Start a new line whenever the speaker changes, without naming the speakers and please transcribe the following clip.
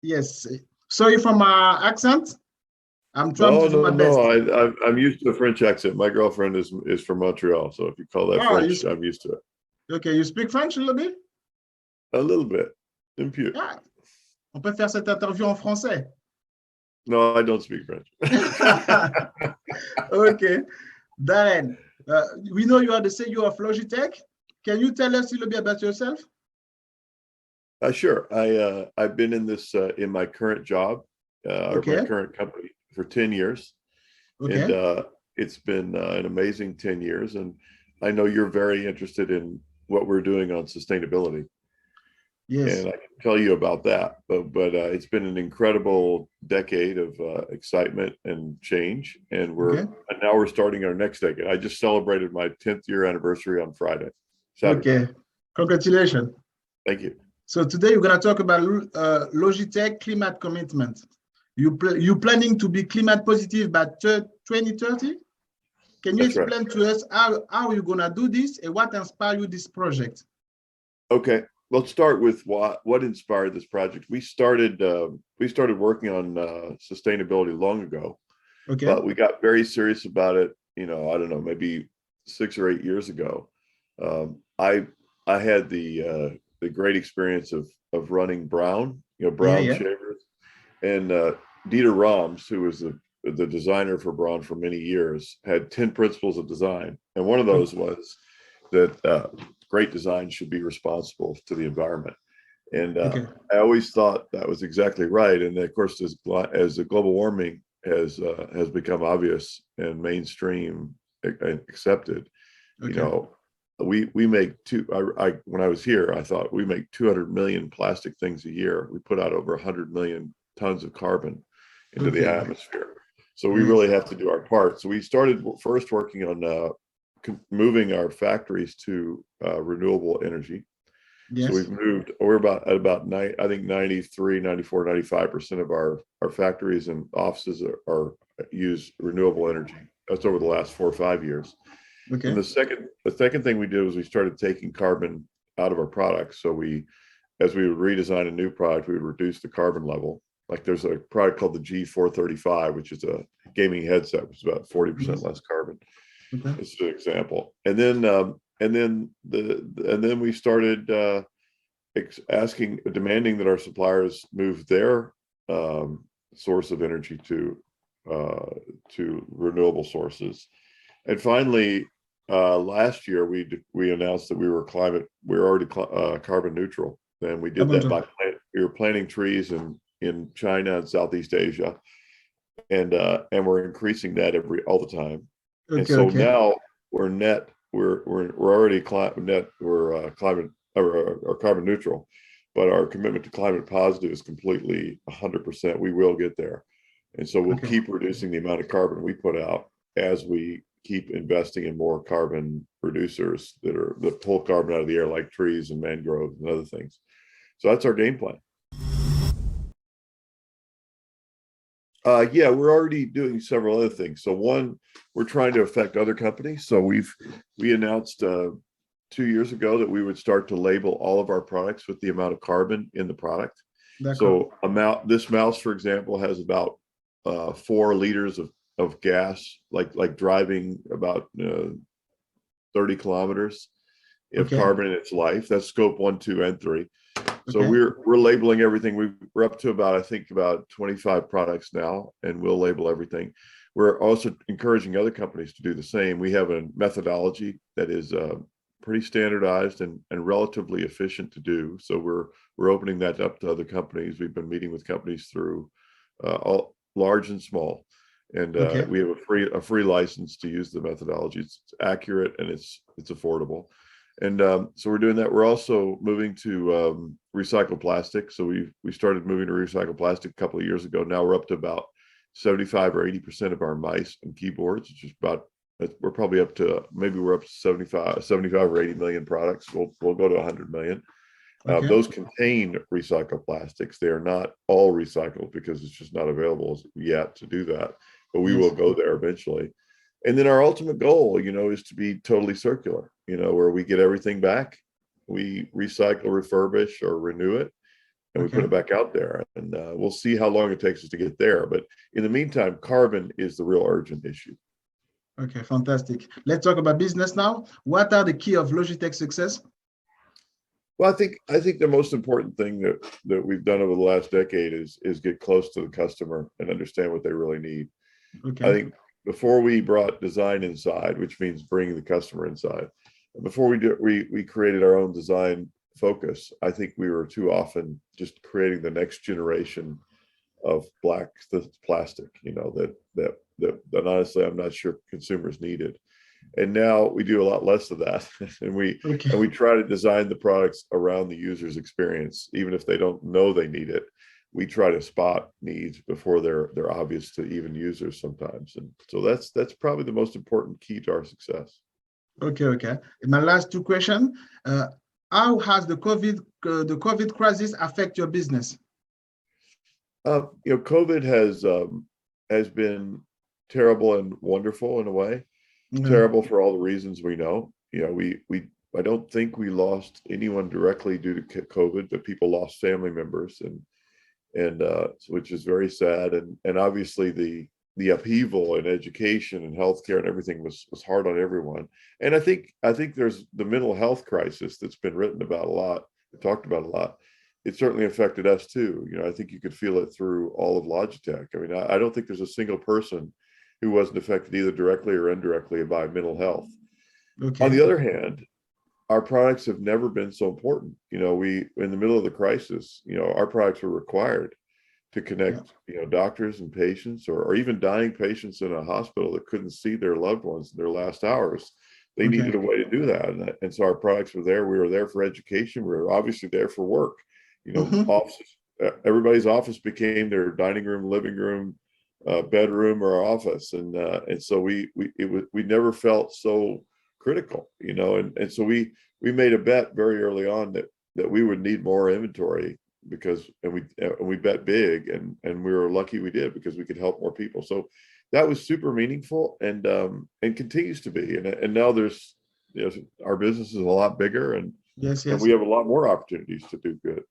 Yes. Sorry for my accent. I'm trying
No,
to do
no,
my best.
no. I'm used to a French accent. My girlfriend is from Montreal, so if you call that
Oh,
French, I'm used to it.
okay, you speak French a little bit?
A little bit. Un peu.
Ah, on peut faire cette interview en français.
No, I don't speak French.
Okay. Darren, we know you are the CEO of Logitech. Can you tell us a little bit about yourself?
Sure. I've been in this in my current job, or my current company for 10 years.
Okay.
And it's been an amazing 10 years. And I know you're very interested in what we're doing on sustainability.
Yes.
And I can tell you about that. But it's been an incredible decade of excitement and change. And now we're starting our next decade. I just celebrated my 10th year anniversary on Friday. Saturday.
Okay. Congratulations.
Thank you.
So today we're going to talk about Logitech climate commitment. You planning to be climate positive by 2030? Can you explain to us how you're going to do this and what inspired you this project?
Okay, let's start with what inspired this project. We started working on sustainability long ago, but we got very serious about it. I don't know, maybe 6 or 8 years ago. I had the great experience of running Braun shavers, and Dieter Rams, who was the designer for Braun for many years, had 10 principles of design, and one of those was that great design should be responsible to the environment. And I always thought that was exactly right. And of course, as the global warming has become obvious and mainstream and accepted, we make when I was here, I thought we make 200 million plastic things a year. We put out over 100 million tons of carbon into the atmosphere. So we really have to do our part. So we started first working on moving our factories to renewable energy. So we've moved, we're I think 93, 94, 95% of our factories and offices are use renewable energy. That's over the last 4 or 5 years. And the second thing we did was we started taking carbon out of our products. So as we would redesign a new product, we would reduce the carbon level. Like there's a product called the G435, which is a gaming headset, which is about 40% less carbon. It's an example. And then we started demanding that our suppliers move their source of energy to renewable sources. And finally, last year we announced that we were already carbon neutral, and we did that by we were planting trees in China and Southeast Asia, and we're increasing that all the time. And so now we're net. We're already net. We're climate or carbon neutral, but our commitment to climate positive is completely 100%. We will get there, and so we'll keep reducing the amount of carbon we put out as we keep investing in more carbon producers that pull carbon out of the air, like trees and mangroves and other things. So that's our game plan. We're already doing several other things. So one, we're trying to affect other companies. So we announced 2 years ago that we would start to label all of our products with the amount of carbon in the product. So this mouse, for example, has about 4 liters of gas, like driving about 30 kilometers of carbon in its life. That's scope 1, 2, and 3. So we're labeling everything. We're up to about 25 products now, and we'll label everything. We're also encouraging other companies to do the same. We have a methodology that is pretty standardized and relatively efficient to do. So we're opening that up to other companies. We've been meeting with companies through all large and small, and we have a free license to use the methodology. It's accurate and it's affordable. And so we're doing that. We're also moving to recycle plastic. So we started moving to recycle plastic a couple of years ago. Now we're up to about 75 or 80% of our mice and keyboards, which is we're probably up to, maybe we're up to 75 or 80 million products. We'll go to 100 million. Those contain recycled plastics. They are not all recycled because it's just not available yet to do that, but we will go there eventually. And then our ultimate goal, is to be totally circular, where we get everything back, we recycle, refurbish, or renew it, and we put it back out there, and we'll see how long it takes us to get there. But in the meantime, carbon is the real urgent issue.
Okay, fantastic. Let's talk about business now. What are the key of Logitech success?
Well, I think the most important thing that we've done over the last decade is get close to the customer and understand what they really need.
Okay.
I think before we brought design inside, which means bringing the customer inside, before we created our own design focus, I think we were too often just creating the next generation of black plastic, you know, that honestly I'm not sure consumers needed. And now we do a lot less of that, and we try to design the products around the user's experience, even if they don't know they need it. We try to spot needs before they're obvious to even users sometimes, and so that's probably the most important key to our success. Okay.
And my last two questions: how has the COVID crisis affect your business?
You know, COVID has been terrible and wonderful in a way. Terrible for all the reasons we know. You know, I don't think we lost anyone directly due to COVID, but people lost family members, and which is very sad. And obviously the upheaval in education and healthcare and everything was hard on everyone. And I think there's the mental health crisis that's been written about a lot, talked about a lot. It certainly affected us too. You know, I think you could feel it through all of Logitech. I mean, I don't think there's a single person who wasn't affected either directly or indirectly by mental health. Okay. On the other hand, our products have never been so important. You know, in the middle of the crisis, you know, our products were required to connect, you know, doctors and patients, or even dying patients in a hospital that couldn't see their loved ones in their last hours. They needed a way to do that. And so our products were there. We were there for education. We were obviously there for work. You know, offices, everybody's office became their dining room, living room, bedroom, or office, and so we never felt so critical, you know, and so we made a bet very early on that we would need more inventory, because we bet big, and we were lucky we did, because we could help more people. So that was super meaningful, and continues to be, and now there's, you know, our business is a lot bigger, and we have a lot more opportunities to do good.